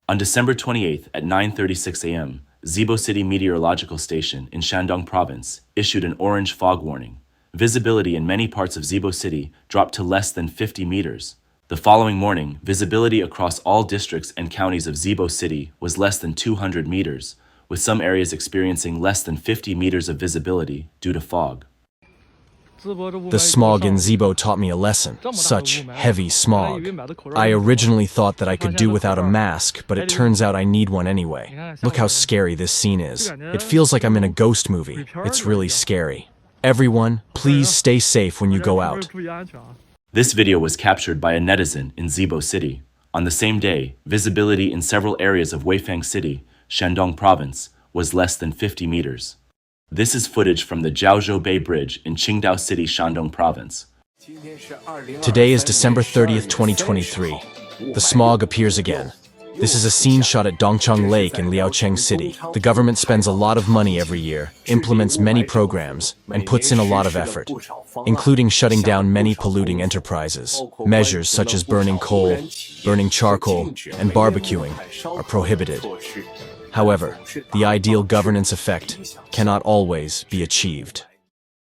On December 28th at 9:36 a.m., Zibo City Meteorological Station in Shandong Province issued an orange fog warning. Visibility in many parts of Zibo City dropped to less than 50 meters. The following morning, visibility across all districts and counties of Zibo City was less than 200 meters, with some areas experiencing less than 50 meters of visibility due to fog. The smog in Zibo taught me a lesson. Such heavy smog. I originally thought that I could do without a mask, but it turns out I need one anyway. Look how scary this scene is. It feels like I'm in a ghost movie. It's really scary. Everyone, please stay safe when you go out. This video was captured by a netizen in Zibo City. On the same day, visibility in several areas of Weifang City, Shandong Province, was less than 50 meters. This is footage from the Jiaozhou Bay Bridge in Qingdao City, Shandong Province. Today is December 30th, 2023. The smog appears again. This is a scene shot at Dongcheng Lake in Liaocheng City. The government spends a lot of money every year, implements many programs, and puts in a lot of effort, including shutting down many polluting enterprises. Measures such as burning coal, burning charcoal, and barbecuing are prohibited. However, the ideal governance effect cannot always be achieved.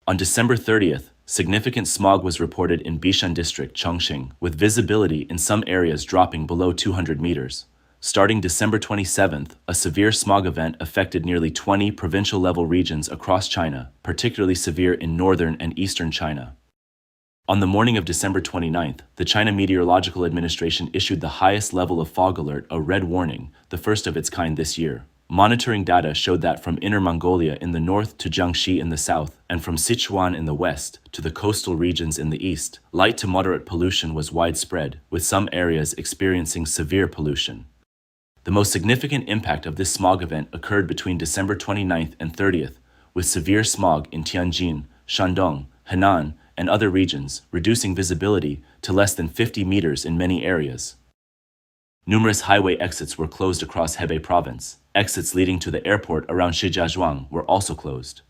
On December 30th, significant smog was reported in Bishan District, Chongqing, with visibility in some areas dropping below 200 meters. Starting December 27th, a severe smog event affected nearly 20 provincial-level regions across China, particularly severe in northern and eastern China. On the morning of December 29th, the China Meteorological Administration issued the highest level of fog alert, a red warning, the first of its kind this year. Monitoring data showed that from Inner Mongolia in the north to Jiangxi in the south, and from Sichuan in the west to the coastal regions in the east, light to moderate pollution was widespread, with some areas experiencing severe pollution. The most significant impact of this smog event occurred between December 29th and 30th, with severe smog in Tianjin, Shandong, Henan, and other regions, reducing visibility to less than 50 meters in many areas. Numerous highway exits were closed across Hebei Province. Exits leading to the airport around Shijiazhuang were also closed.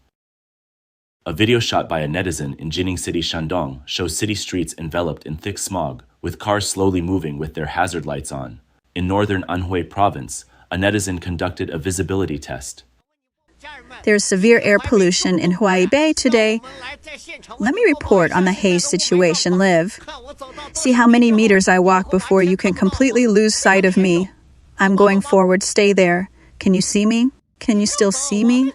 A video shot by a netizen in Jining City, Shandong, shows city streets enveloped in thick smog, with cars slowly moving with their hazard lights on. In northern Anhui Province, a netizen conducted a visibility test. There's severe air pollution in Huai Bay today. Let me report on the haze situation live. See how many meters I walk before you can completely lose sight of me. I'm going forward, stay there. Can you see me? Can you still see me?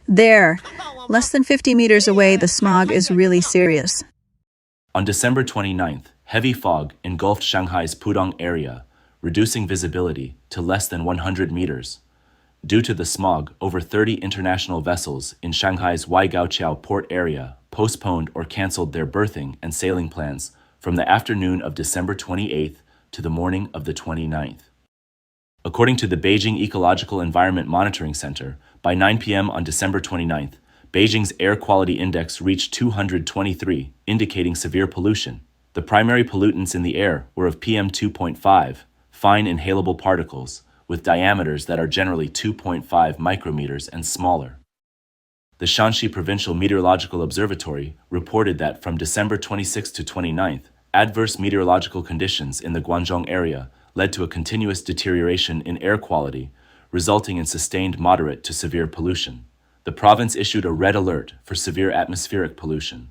There. Less than 50 meters away, the smog is really serious. On December 29th, heavy fog engulfed Shanghai's Pudong area, reducing visibility to less than 100 meters. Due to the smog, over 30 international vessels in Shanghai's Waigaoqiao port area postponed or canceled their berthing and sailing plans from the afternoon of December 28th to the morning of the 29th. According to the Beijing Ecological Environment Monitoring Center, by 9 p.m. on December 29th, Beijing's air quality index reached 223, indicating severe pollution. The primary pollutants in the air were of PM2.5, fine inhalable particles, with diameters that are generally 2.5 micrometers and smaller. The Shanxi Provincial Meteorological Observatory reported that from December 26 to 29th, adverse meteorological conditions in the Guangzhou area led to a continuous deterioration in air quality, resulting in sustained moderate to severe pollution. The province issued a red alert for severe atmospheric pollution.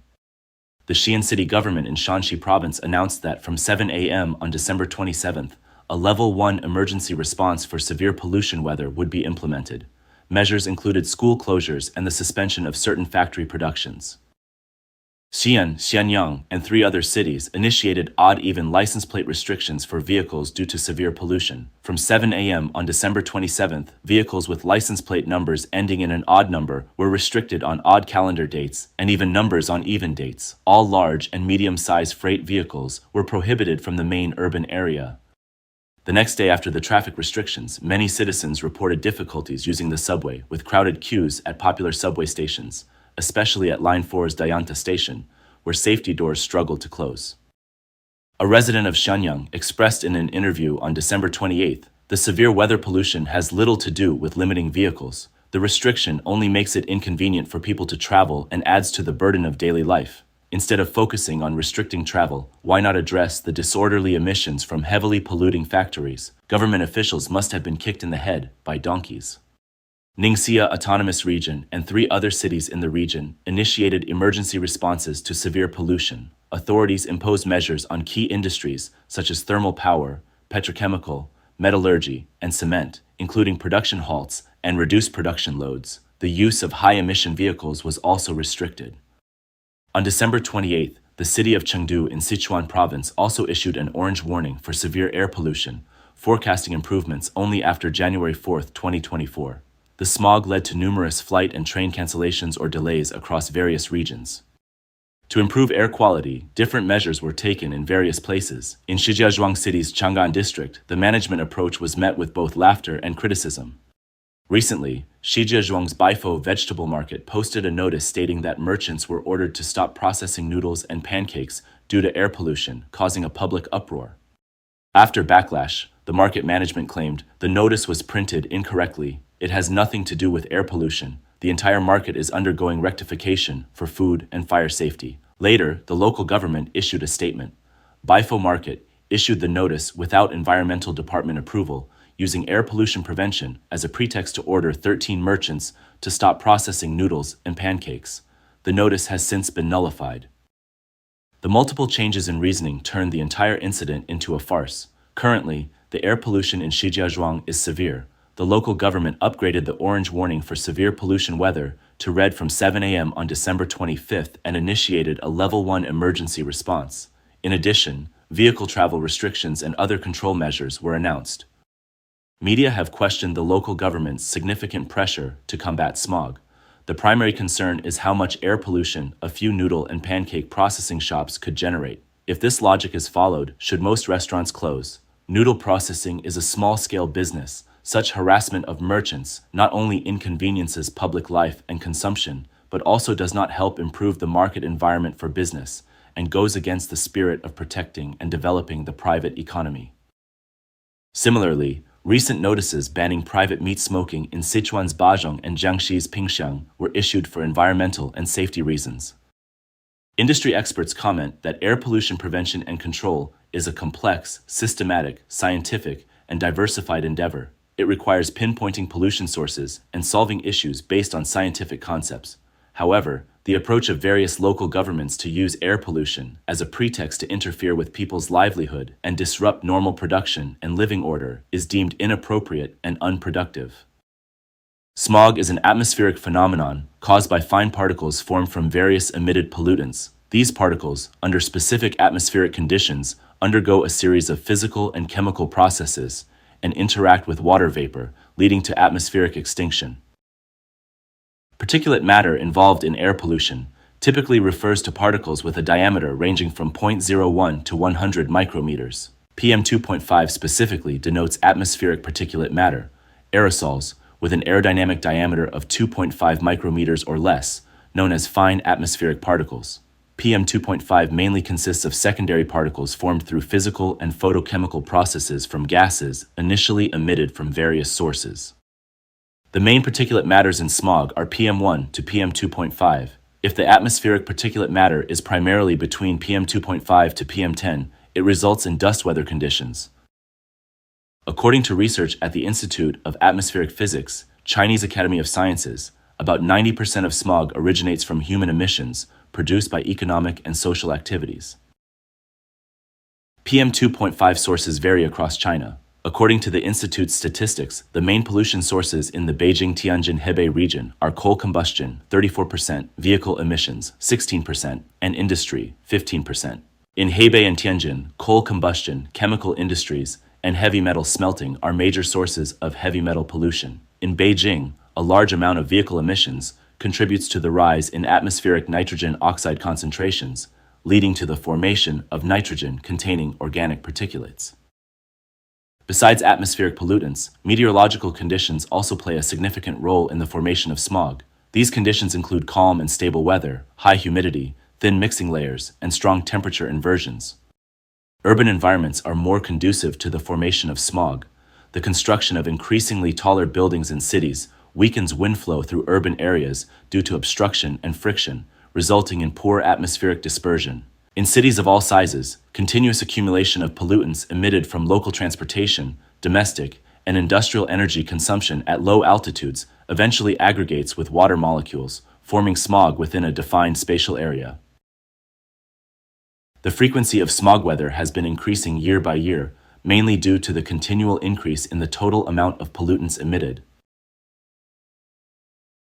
The Xi'an city government in Shanxi province announced that from 7 a.m. on December 27th, a Level 1 emergency response for severe pollution weather would be implemented. Measures included school closures and the suspension of certain factory productions. Xi'an, Xianyang, and 3 other cities initiated odd-even license plate restrictions for vehicles due to severe pollution. From 7 a.m. on December 27th, vehicles with license plate numbers ending in an odd number were restricted on odd calendar dates and even numbers on even dates. All large and medium-sized freight vehicles were prohibited from the main urban area. The next day after the traffic restrictions, many citizens reported difficulties using the subway, with crowded queues at popular subway stations, especially at Line 4's Dayanta station, where safety doors struggled to close. A resident of Shenyang expressed in an interview on December 28th, the severe weather pollution has little to do with limiting vehicles. The restriction only makes it inconvenient for people to travel and adds to the burden of daily life. Instead of focusing on restricting travel, why not address the disorderly emissions from heavily polluting factories? Government officials must have been kicked in the head by donkeys. Ningxia Autonomous Region and 3 other cities in the region initiated emergency responses to severe pollution. Authorities imposed measures on key industries such as thermal power, petrochemical, metallurgy, and cement, including production halts and reduced production loads. The use of high-emission vehicles was also restricted. On December 28th, the city of Chengdu in Sichuan Province also issued an orange warning for severe air pollution, forecasting improvements only after January 4, 2024. The smog led to numerous flight and train cancellations or delays across various regions. To improve air quality, different measures were taken in various places. In Shijiazhuang City's Chang'an district, the management approach was met with both laughter and criticism. Recently, Shijiazhuang's Baifo vegetable market posted a notice stating that merchants were ordered to stop processing noodles and pancakes due to air pollution, causing a public uproar. After backlash, the market management claimed the notice was printed incorrectly. It has nothing to do with air pollution. The entire market is undergoing rectification for food and fire safety. Later, the local government issued a statement. Baifo Market issued the notice without environmental department approval, using air pollution prevention as a pretext to order 13 merchants to stop processing noodles and pancakes. The notice has since been nullified. The multiple changes in reasoning turned the entire incident into a farce. Currently, the air pollution in Shijiazhuang is severe. The local government upgraded the orange warning for severe pollution weather to red from 7 a.m. on December 25th and initiated a Level 1 emergency response. In addition, vehicle travel restrictions and other control measures were announced. Media have questioned the local government's significant pressure to combat smog. The primary concern is how much air pollution a few noodle and pancake processing shops could generate. If this logic is followed, should most restaurants close? Noodle processing is a small-scale business. Such harassment of merchants not only inconveniences public life and consumption, but also does not help improve the market environment for business and goes against the spirit of protecting and developing the private economy. Similarly, recent notices banning private meat smoking in Sichuan's Bazhong and Jiangxi's Pingxiang were issued for environmental and safety reasons. Industry experts comment that air pollution prevention and control is a complex, systematic, scientific, and diversified endeavor. It requires pinpointing pollution sources and solving issues based on scientific concepts. However, the approach of various local governments to use air pollution as a pretext to interfere with people's livelihood and disrupt normal production and living order is deemed inappropriate and unproductive. Smog is an atmospheric phenomenon caused by fine particles formed from various emitted pollutants. These particles, under specific atmospheric conditions, undergo a series of physical and chemical processes and interact with water vapor, leading to atmospheric extinction. Particulate matter involved in air pollution typically refers to particles with a diameter ranging from 0.01 to 100 micrometers. PM2.5 specifically denotes atmospheric particulate matter. Aerosols, with an aerodynamic diameter of 2.5 micrometers or less, known as fine atmospheric particles. PM2.5 mainly consists of secondary particles formed through physical and photochemical processes from gases initially emitted from various sources. The main particulate matters in smog are PM1 to PM2.5. If the atmospheric particulate matter is primarily between PM2.5 to PM10, it results in dust weather conditions. According to research at the Institute of Atmospheric Physics, Chinese Academy of Sciences, about 90% of smog originates from human emissions produced by economic and social activities. PM2.5 sources vary across China. According to the Institute's statistics, the main pollution sources in the Beijing-Tianjin-Hebei region are coal combustion, 34%, vehicle emissions, 16%, and industry, 15%. In Hebei and Tianjin, coal combustion, chemical industries, and heavy metal smelting are major sources of heavy metal pollution. In Beijing, a large amount of vehicle emissions contributes to the rise in atmospheric nitrogen oxide concentrations, leading to the formation of nitrogen-containing organic particulates. Besides atmospheric pollutants, meteorological conditions also play a significant role in the formation of smog. These conditions include calm and stable weather, high humidity, thin mixing layers, and strong temperature inversions. Urban environments are more conducive to the formation of smog. The construction of increasingly taller buildings in cities weakens wind flow through urban areas due to obstruction and friction, resulting in poor atmospheric dispersion. In cities of all sizes, continuous accumulation of pollutants emitted from local transportation, domestic, and industrial energy consumption at low altitudes eventually aggregates with water molecules, forming smog within a defined spatial area. The frequency of smog weather has been increasing year by year, mainly due to the continual increase in the total amount of pollutants emitted.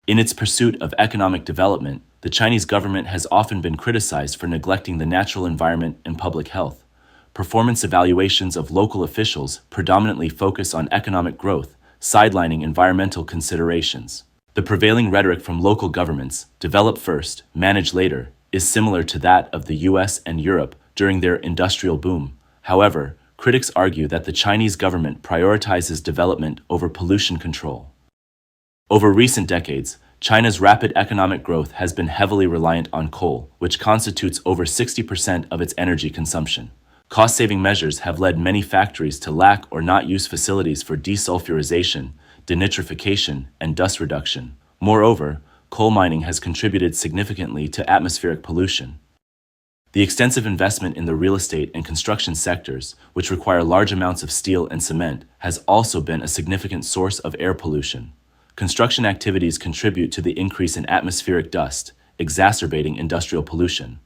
In its pursuit of economic development, the Chinese government has often been criticized for neglecting the natural environment and public health. Performance evaluations of local officials predominantly focus on economic growth, sidelining environmental considerations. The prevailing rhetoric from local governments, develop first, manage later, is similar to that of the US and Europe during their industrial boom. However, critics argue that the Chinese government prioritizes development over pollution control. Over recent decades, China's rapid economic growth has been heavily reliant on coal, which constitutes over 60% of its energy consumption. Cost-saving measures have led many factories to lack or not use facilities for desulfurization, denitrification, and dust reduction. Moreover, coal mining has contributed significantly to atmospheric pollution. The extensive investment in the real estate and construction sectors, which require large amounts of steel and cement, has also been a significant source of air pollution. Construction activities contribute to the increase in atmospheric dust, exacerbating industrial pollution.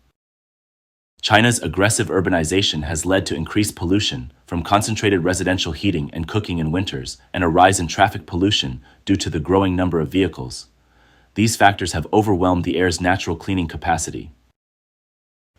China's aggressive urbanization has led to increased pollution from concentrated residential heating and cooking in winters and a rise in traffic pollution due to the growing number of vehicles. These factors have overwhelmed the air's natural cleaning capacity.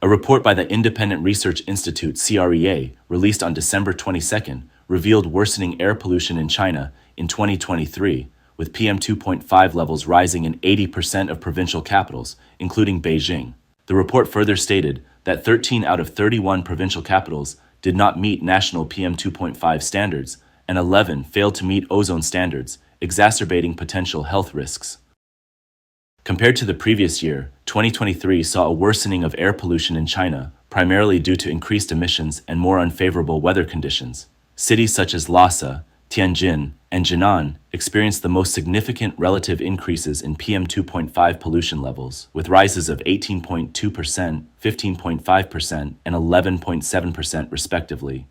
A report by the Independent Research Institute (CREA), released on December 22, revealed worsening air pollution in China in 2023, with PM2.5 levels rising in 80% of provincial capitals, including Beijing. The report further stated that 13 out of 31 provincial capitals did not meet national PM2.5 standards, and 11 failed to meet ozone standards, exacerbating potential health risks. Compared to the previous year, 2023 saw a worsening of air pollution in China, primarily due to increased emissions and more unfavorable weather conditions. Cities such as Lhasa, Tianjin, and Jinan experienced the most significant relative increases in PM2.5 pollution levels, with rises of 18.2%, 15.5%, and 11.7% respectively.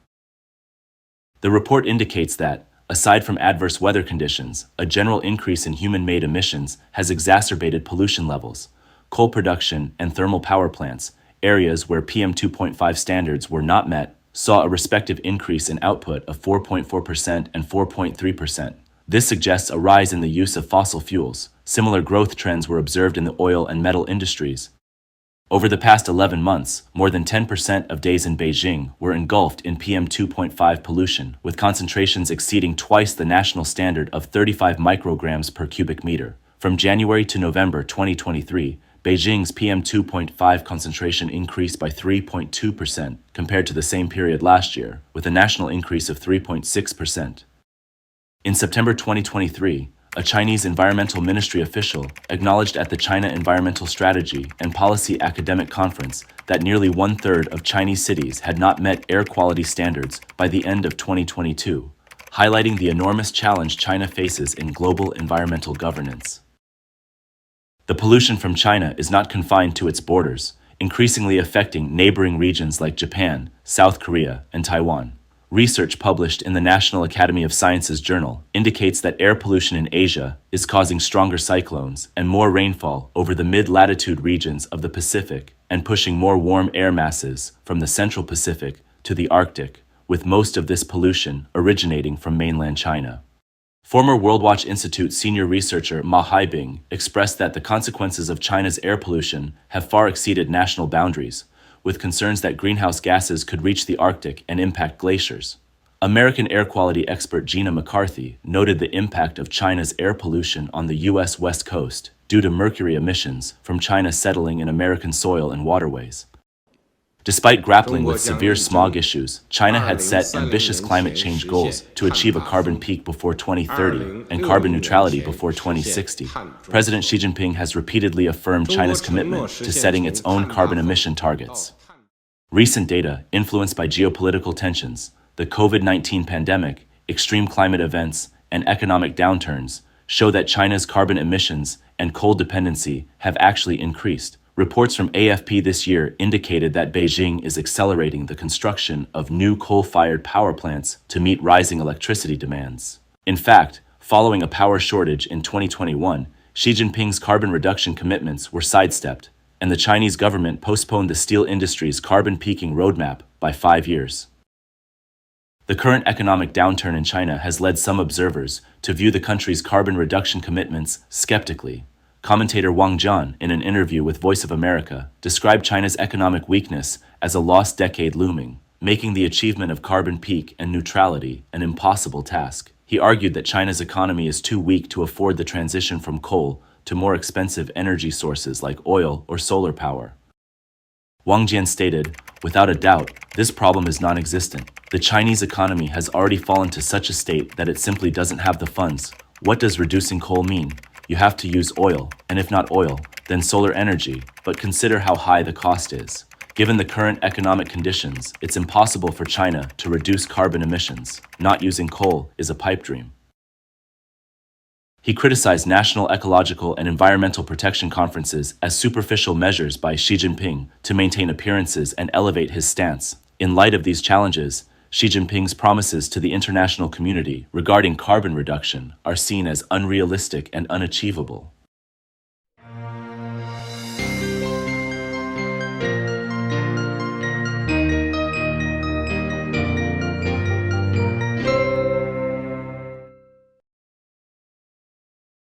The report indicates that, aside from adverse weather conditions, a general increase in human-made emissions has exacerbated pollution levels. Coal production and thermal power plants, areas where PM2.5 standards were not met, saw a respective increase in output of 4.4% and 4.3%. This suggests a rise in the use of fossil fuels. Similar growth trends were observed in the oil and metal industries. Over the past 11 months, more than 10% of days in Beijing were engulfed in PM2.5 pollution, with concentrations exceeding twice the national standard of 35 micrograms per cubic meter. From January to November 2023, Beijing's PM2.5 concentration increased by 3.2% compared to the same period last year, with a national increase of 3.6%. In September 2023, a Chinese environmental ministry official acknowledged at the China Environmental Strategy and Policy Academic Conference that nearly one-third of Chinese cities had not met air quality standards by the end of 2022, highlighting the enormous challenge China faces in global environmental governance. The pollution from China is not confined to its borders, increasingly affecting neighboring regions like Japan, South Korea, and Taiwan. Research published in the National Academy of Sciences journal indicates that air pollution in Asia is causing stronger cyclones and more rainfall over the mid-latitude regions of the Pacific and pushing more warm air masses from the Central Pacific to the Arctic, with most of this pollution originating from mainland China. Former WorldWatch Institute senior researcher Ma Haibing expressed that the consequences of China's air pollution have far exceeded national boundaries, with concerns that greenhouse gases could reach the Arctic and impact glaciers. American air quality expert Gina McCarthy noted the impact of China's air pollution on the U.S. West Coast due to mercury emissions from China settling in American soil and waterways. Despite grappling with severe smog issues, China had set ambitious climate change goals to achieve a carbon peak before 2030 and carbon neutrality before 2060. President Xi Jinping has repeatedly affirmed China's commitment to setting its own carbon emission targets. Recent data, influenced by geopolitical tensions, the COVID-19 pandemic, extreme climate events, and economic downturns, show that China's carbon emissions and coal dependency have actually increased, Reports from AFP this year indicated that Beijing is accelerating the construction of new coal-fired power plants to meet rising electricity demands. In fact, following a power shortage in 2021, Xi Jinping's carbon reduction commitments were sidestepped, and the Chinese government postponed the steel industry's carbon peaking roadmap by 5 years. The current economic downturn in China has led some observers to view the country's carbon reduction commitments skeptically. Commentator Wang Jian, in an interview with Voice of America, described China's economic weakness as a lost decade looming, making the achievement of carbon peak and neutrality an impossible task. He argued that China's economy is too weak to afford the transition from coal to more expensive energy sources like oil or solar power. Wang Jian stated, "Without a doubt, this problem is non-existent. The Chinese economy has already fallen to such a state that it simply doesn't have the funds. What does reducing coal mean? You have to use oil, and if not oil, then solar energy, but consider how high the cost is. Given the current economic conditions, it's impossible for China to reduce carbon emissions. Not using coal is a pipe dream." He criticized national ecological and environmental protection conferences as superficial measures by Xi Jinping to maintain appearances and elevate his stance. In light of these challenges, Xi Jinping's promises to the international community regarding carbon reduction are seen as unrealistic and unachievable.